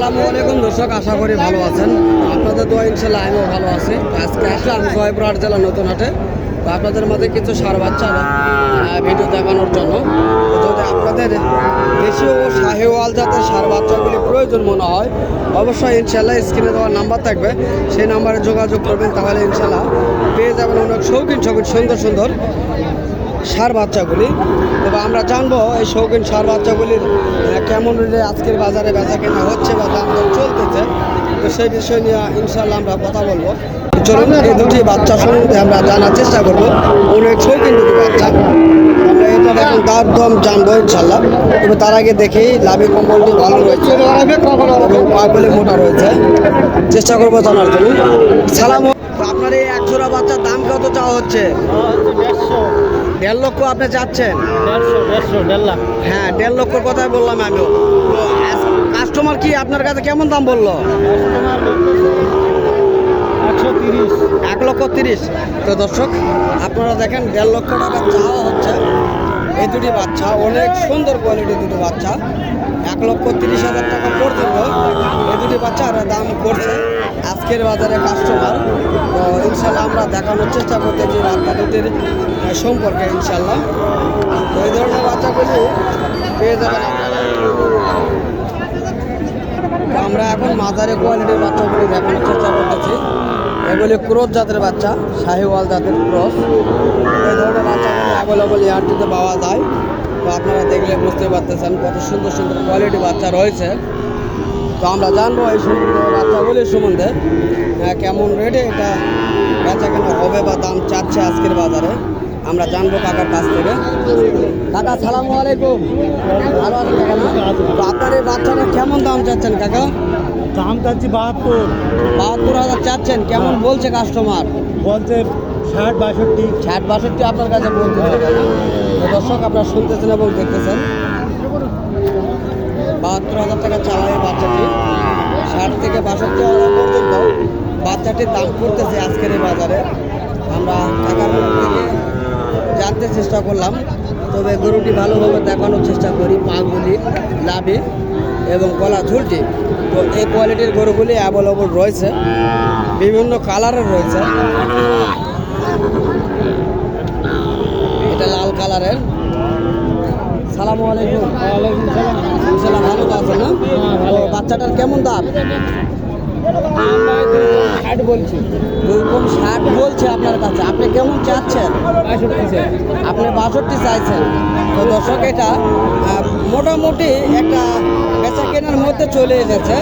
আসসালামু আলাইকুম দর্শক, আশা করি ভালো আছেন। আপনাদের দোয়া ইনশাল্লাহ আমিও ভালো আছি। আজকে আসলাম জয়পুরহাট জেলা নতুন হাটে। তো আপনাদের মাঝে কিছু ষাঁড় বাচ্চা ভিডিও দেখানোর জন্য। তো যদি আপনাদের দেশীয় ও শাহিওয়াল জাতের ষাঁড় বাচ্চাগুলি প্রয়োজন মনে হয়, অবশ্যই ইনশাল্লাহ স্ক্রিনে দেওয়ার নাম্বার থাকবে, সেই নাম্বারে যোগাযোগ করবেন। তাহলে ইনশাল্লাহ পেয়ে যাবেন অনেক শৌখিন সুন্দর সুন্দর ষাঁড় বাচ্চাগুলি। তবে আমরা জানবো এই শৌখিন ষাঁড় বাচ্চাগুলির কেমন রেটে আজকের বাজারে বেচা কেনা হচ্ছে বা দাম দর চলতেছে। তো সেই বিষয় নিয়ে ইনশাল্লাহ আমরা কথা বলবো। চলুন এই দুটি বাচ্চা সম্বন্ধে আমরা জানার চেষ্টা করবো। অনেক শৌখিন দুটি বাচ্চা, আমরা এটা এখন তার দম জানবো ইনশাল্লাহ। তবে তার আগে দেখি লাভি কম্বলটি ভালো রয়েছে এবং পাগুলি মোটা রয়েছে, চেষ্টা করবো জানার জন্য। সালাম। আপনার এই এক জোড়া বাচ্চার দাম কত চাওয়া হচ্ছে? 1.5 লক্ষ আপনি চাচ্ছেন? 1.5 লাখ। হ্যাঁ, 1.5 লক্ষর কথাই বললাম আমিও। কাস্টমার কি আপনার কাছে কেমন দাম বললো? 1.30 লক্ষ। তো দর্শক আপনারা দেখেন 1.5 লক্ষ টাকা চাওয়া হচ্ছে এই দুটি বাচ্চা। অনেক সুন্দর কোয়ালিটির দুটি বাচ্চা। 1,30,000 টাকা পর্যন্ত এই দুটি বাচ্চার দাম করছে আজকের বাজারে কাস্টমার। তো ইনশাল্লাহ আমরা দেখানোর চেষ্টা করতেছি বাচ্চা দুটির সম্পর্কে ইনশাল্লাহ। তো এই ধরনের বাচ্চাগুলি পেয়ে যাবেন আপনারা। আমরা এখন মাঝারি কোয়ালিটির বাচ্চাগুলি দেখানোর চেষ্টা করতেছি। এগুলি ক্রস জাতের বাচ্চা, শাহিওয়াল জাতের ক্রস। এই ধরনের বাচ্চাগুলি অ্যাভেলেবল ইয়ারটিতে পাওয়া যায়। তো আপনারা দেখলে বুঝতে পারতেছেন কত সুন্দর সুন্দর কোয়ালিটি বাচ্চা রয়েছে। তো আমরা জানবো এই সুন্দর বাচ্চাগুলির সম্বন্ধে কেমন রেটে এটা বেচা কেনা হবে বা দাম চাচ্ছে আজকের বাজারে। আমরা জানবো কাকার কাছ থেকে। কাকা সালামু আলাইকুম, ভালো আছেন কাকা না? তো আপনার এই বাচ্চাটা কেমন দাম চাচ্ছেন কাকা? দাম চাচ্ছি 72,000 চাচ্ছেন। কেমন বলছে কাস্টমার? বলছে 60-62। 60-62 আপনার কাছে বলতে হবে না? তো দর্শক আপনারা শুনতেছেন এবং দেখতেছেন 72,000 টাকা চালায় বাচ্চাটি। 60 থেকে 62,000 পর্যন্ত বাচ্চাটির দাম করতেছে আজকের এই বাজারে। আমরা কাকার মুখ থেকে জানতে চেষ্টা করলাম। তবে গরুটি ভালোভাবে দেখানোর চেষ্টা করি। পাগুলি, লাভি এবং গলা ঝুলটি। তো এই কোয়ালিটির গরুগুলি অ্যাভেলেবল রয়েছে, বিভিন্ন কালারের রয়েছে। এটা লাল কালারের। সালামু আলাইকুম। ইনশাল্লাহ ভালো আছেন না? তো বাচ্চাটার কেমন দাম? 60 বলছি। 60 বলছে আপনার কাছে। আপনি কেমন চাচ্ছেন? 65। আপনি 62 চাইছেন। তো দর্শক এটা মোটামুটি একটা বেচা কেনার মধ্যে চলে এসেছে।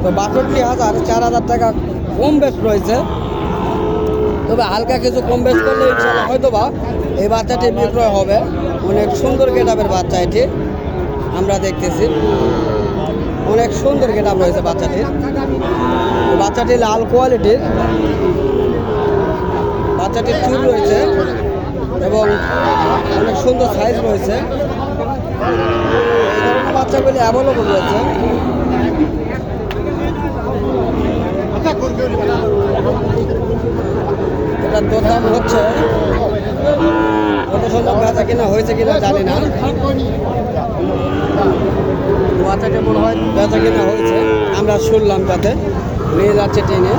তো 62,000, 4,000 টাকা কম বেশ রয়েছে। তবে হালকা কিছু কম বেশ করলে ইনশাল্লাহ হয়তো বা এই বাচ্চাটি বিক্রয় হবে। অনেক সুন্দর গেটআপের বাচ্চা এটি, আমরা দেখতেছি। অনেক সুন্দর গেটআপ রয়েছে বাচ্চাটির। বাচ্চাটি লাল কোয়ালিটির। বাচ্চাটির চুল রয়েছে এবং অনেক সুন্দর সাইজ রয়েছে। এই ধরনের বাচ্চাগুলি অ্যাভেলেবল রয়েছে। এটার দরদাম হচ্ছে, কত সুন্দর বেচা কিনা হয়েছে কিনা জানি না। বাচ্চাটা মনে হয় বেচা কিনা হয়েছে, আমরা শুনলাম যাতে নিয়ে যাচ্ছে ট্রেনে।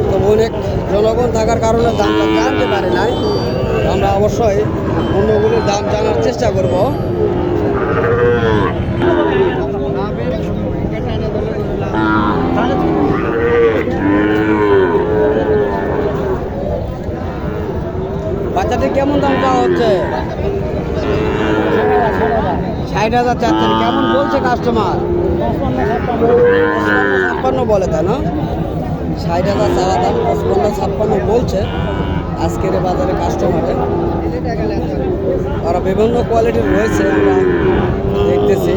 তো অনেক জনগণ থাকার কারণে দামটা জানতে পারে নাই। আমরা অবশ্যই অন্যগুলির দাম জানার চেষ্টা করব। বাচ্চাটির কেমন দাম চাওয়া হচ্ছে? 60,000 চাচ্ছেন। কেমন বলছে কাস্টমার? 55 বলে, তাই না? 60,000 চাওয়া দাম, 55-56 বলছে আজকের বাজারে কাস্টমারে। ওরা বিভিন্ন কোয়ালিটির রয়েছে, আমরা দেখতেছি।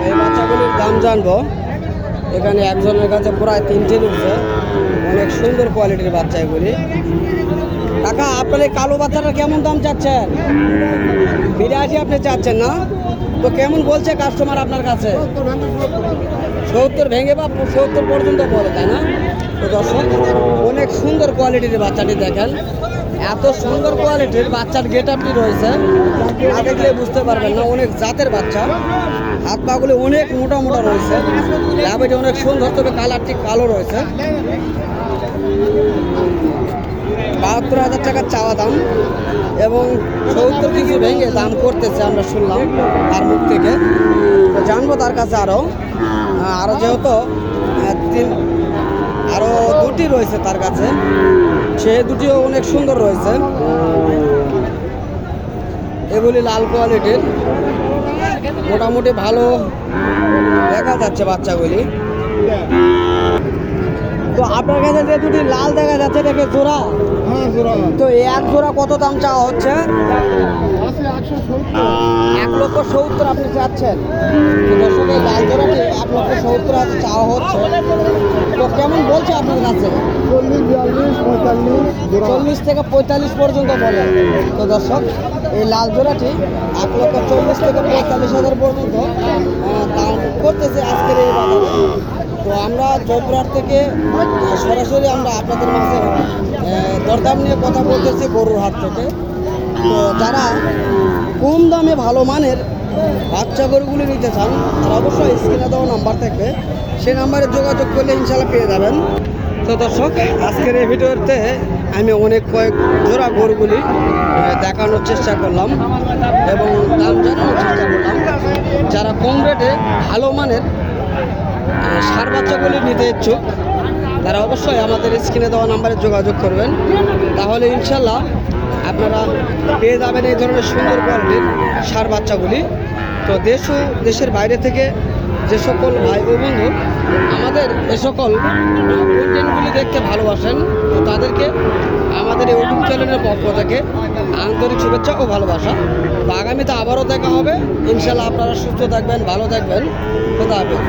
এই বাচ্চাগুলির দাম জানবো। এখানে একজনের কাছে প্রায় 3টে রয়েছে। অনেক সুন্দর কোয়ালিটির বাচ্চা এগুলি। কাকা আপনার এই কালো বাচ্চাটা কেমন দাম চাচ্ছেন? 82 আপনি চাচ্ছেন না? তো কেমন বলছে কাস্টমার আপনার কাছে? 70 ভেঙে বা 70 পর্যন্ত বলে, তাই না? তো দর্শক অনেক সুন্দর কোয়ালিটির বাচ্চাটি দেখেন, এত সুন্দর কোয়ালিটির বাচ্চার গেট আপনি রয়েছে, না দেখলে বুঝতে পারবেন না। অনেক জাতের বাচ্চা, হাত পাগুলি অনেক মোটা মোটা রয়েছে, লাভটা অনেক সুন্দর, তবে কালারটি কালো রয়েছে। 72,000 টাকা চাওয়া দাম এবং 70 কিছু ভেঙে দাম করতেছে, আমরা শুনলাম তার মুখ থেকে। তো জানবো তার কাছে আরও যেহেতু আরও দুটি রয়েছে তার কাছে, সে দুটিও অনেক সুন্দর রয়েছে। এগুলি লাল কোয়ালিটির, মোটামুটি ভালো দেখা যাচ্ছে বাচ্চাগুলি। তো আপনার কাছে যে দুটি লাল দেখা যাচ্ছে এটাকে জোড়া, তো এক জোড়া কত দাম চাওয়া হচ্ছে? 1,70,000 আপনি চাচ্ছেন। তো দর্শক এই লাল জোড়াটি 1,70,000 চাওয়া হচ্ছে। তো কেমন বলছে আপনার কাছে? 40 থেকে 45 পর্যন্ত বলে। তো দর্শক এই লাল জোড়াটি 1,40,000 থেকে 45,000 পর্যন্ত দাম করতেছে আজকের এই বাজারে। তো আমরা জয়পুরহাট থেকে সরাসরি আমরা আপনাদের মাঝে দরদাম নিয়ে কথা বলতেছি গরুর হাট থেকে। তো যারা কম দামে ভালো মানের বাচ্চা গরুগুলি নিতে চান তারা অবশ্যই স্ক্রিনে দেওয়া নাম্বার থাকবে, সেই নাম্বারে যোগাযোগ করলে ইনশাল্লাহ পেয়ে যাবেন। তো দর্শক আজকের এই ভিডিওতে আমি কয়েক জোড়া গরুগুলি দেখানোর চেষ্টা করলাম এবং দাম জানানোর চেষ্টা করলাম। যারা কম রেটে ভালো মানের ষাঁড় বাচ্চাগুলি নিতে ইচ্ছুক তারা অবশ্যই আমাদের স্ক্রিনে দেওয়া নাম্বারে যোগাযোগ করবেন, তাহলে ইনশাল্লাহ আপনারা পেয়ে যাবেন এই ধরনের সুন্দর কোয়ালিটির ষাঁড় বাচ্চাগুলি। তো দেশ ও দেশের বাইরে থেকে যে সকল ভাই ও বন্ধু আমাদের এ সকল কন্টেন্টগুলি দেখতে ভালোবাসেন, তো তাদেরকে আমাদের এই ইউটিউব চ্যানেলের পক্ষ থেকে আন্তরিক শুভেচ্ছা ও ভালোবাসা। তো আগামীতে আবারও দেখা হবে ইনশাল্লাহ। আপনারা সুস্থ থাকবেন, ভালো থাকবেন, খোদা হাফেজ।